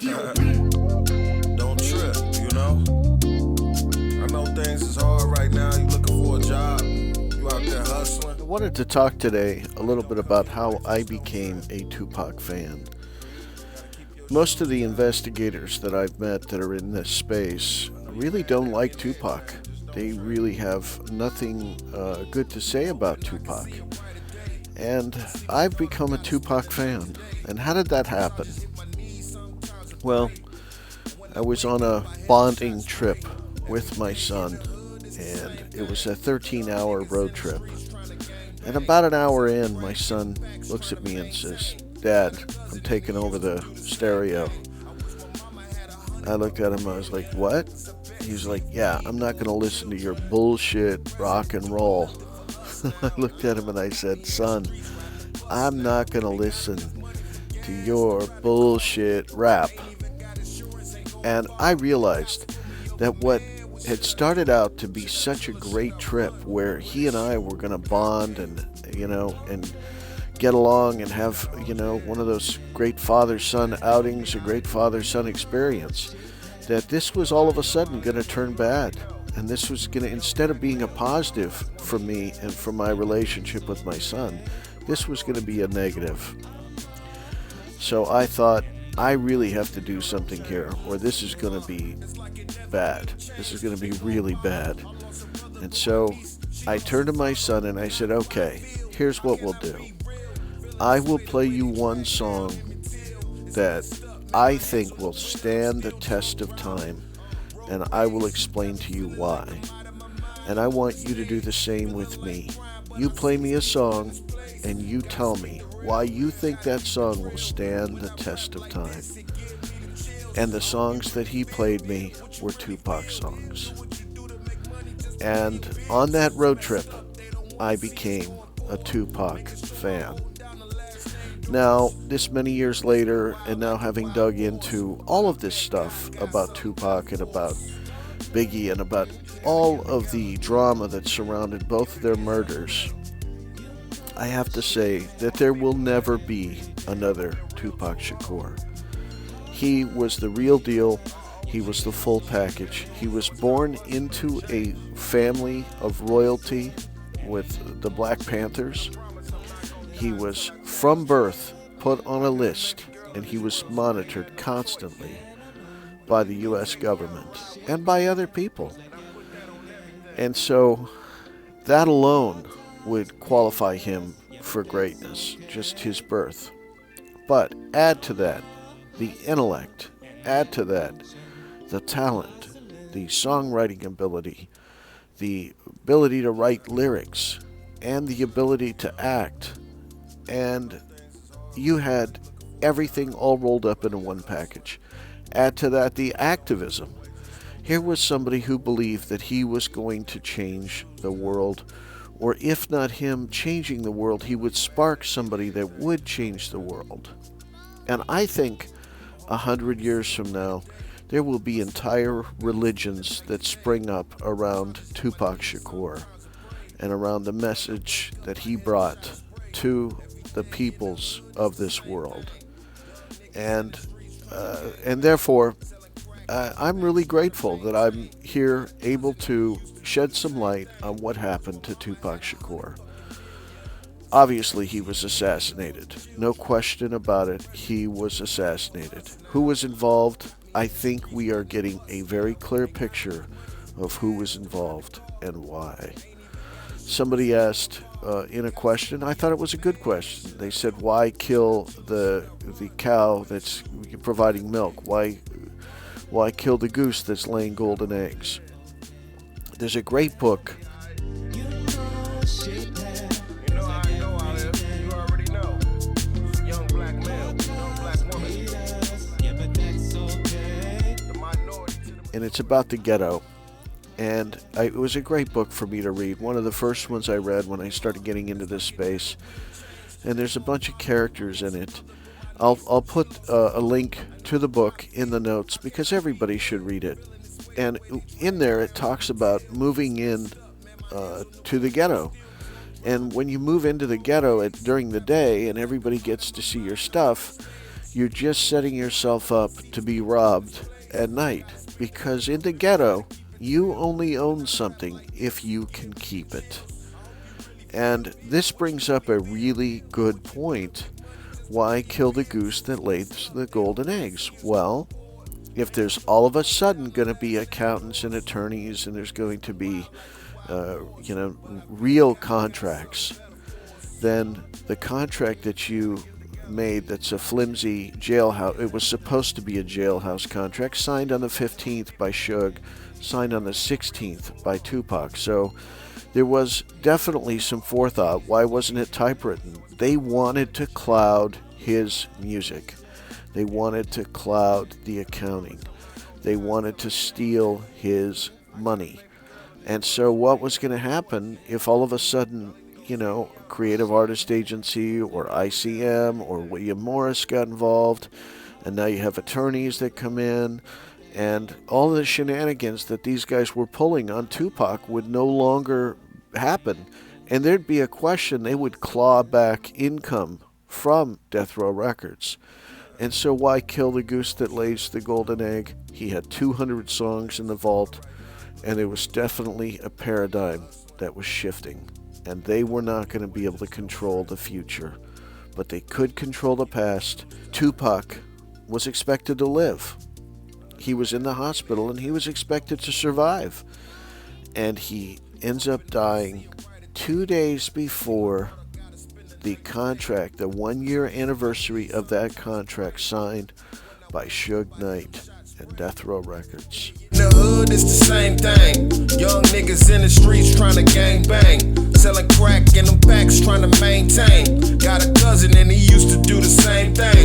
Don't trip, you know? I know things is hard right now. You looking for a job. You out there hustling. I wanted to talk today a little bit about how I became a Tupac fan. Most of the investigators that I've met that are in this space really don't like Tupac. They really have nothing good to say about Tupac. And I've become a Tupac fan. And how did that happen? Well, I was on a bonding trip with my son, and it was a 13-hour road trip. And about an hour in, my son looks at me and says, "Dad, I'm taking over the stereo." I looked at him, I was like, "What?" He was like, "Yeah, I'm not going to listen to your bullshit rock and roll." I looked at him and I said, "Son, I'm not going to listen to your bullshit rap." And I realized that what had started out to be such a great trip where he and I were going to bond and get along and have, one of those great father-son outings, a great father-son experience, that this was all of a sudden going to turn bad. And this was going to, instead of being a positive for me and for my relationship with my son, this was going to be a negative. So I thought, I really have to do something here, or this is going to be bad. This is going to be really bad. And so I turned to my son and I said, "Okay, here's what we'll do. I will play you one song that I think will stand the test of time, and I will explain to you why. And I want you to do the same with me. You play me a song, and you tell me why you think that song will stand the test of time." And the songs that he played me were Tupac songs. And on that road trip, I became a Tupac fan. Now, this many years later, and now having dug into all of this stuff about Tupac and about Biggie and about all of the drama that surrounded both of their murders, I have to say that there will never be another Tupac Shakur. He was the real deal. He was the full package. He was born into a family of royalty with the Black Panthers. He was from birth put on a list, and he was monitored constantly by the U.S. government and by other people. And so that alone would qualify him for greatness, just his birth. But add to that the intellect, add to that the talent, the songwriting ability, the ability to write lyrics, and the ability to act, and you had everything all rolled up into one package. Add to that the activism. Here was somebody who believed that he was going to change the world, or if not him changing the world, he would spark somebody that would change the world. And I think 100 years from now, there will be entire religions that spring up around Tupac Shakur and around the message that he brought to the peoples of this world. And therefore, I'm really grateful that I'm here able to shed some light on what happened to Tupac Shakur. Obviously, he was assassinated. No question about it, he was assassinated. Who was involved? I think we are getting a very clear picture of who was involved and why. Somebody asked in a question, I thought it was a good question. They said, why kill the cow that's providing milk? Why kill the goose that's laying golden eggs? There's a great book. And it's about the ghetto. And it was a great book for me to read. One of the first ones I read when I started getting into this space. And there's a bunch of characters in it. I'll put a link to the book in the notes because everybody should read it. And in there it talks about moving in to the ghetto. And when you move into the ghetto during the day and everybody gets to see your stuff, you're just setting yourself up to be robbed at night. Because in the ghetto, you only own something if you can keep it. And this brings up a really good point. Why kill the goose that laid the golden eggs? Well, if there's all of a sudden going to be accountants and attorneys and there's going to be, real contracts, then the contract that you made that's a flimsy jailhouse, it was supposed to be a jailhouse contract, signed on the 15th by Suge, signed on the 16th by Tupac. So there was definitely some forethought. Why wasn't it typewritten? They wanted to cloud his music. They wanted to cloud the accounting. They wanted to steal his money. And so what was going to happen if all of a sudden, Creative Artist Agency or ICM or William Morris got involved, and now you have attorneys that come in, and all the shenanigans that these guys were pulling on Tupac would no longer happen, and there'd be a question. They would claw back income from Death Row Records. And so why kill the goose that lays the golden egg? He had 200 songs in the vault, and it was definitely a paradigm that was shifting. And they were not going to be able to control the future, but they could control the past. Tupac was expected to live. He was in the hospital, and he was expected to survive. And he ends up dying 2 days before the contract, the 1-year anniversary of that contract signed by Suge Knight and Death Row Records. In the hood, it's the same thing. Young niggas in the streets trying to gang bang. Selling crack in them packs trying to maintain. Got a cousin and he used to do the same thing.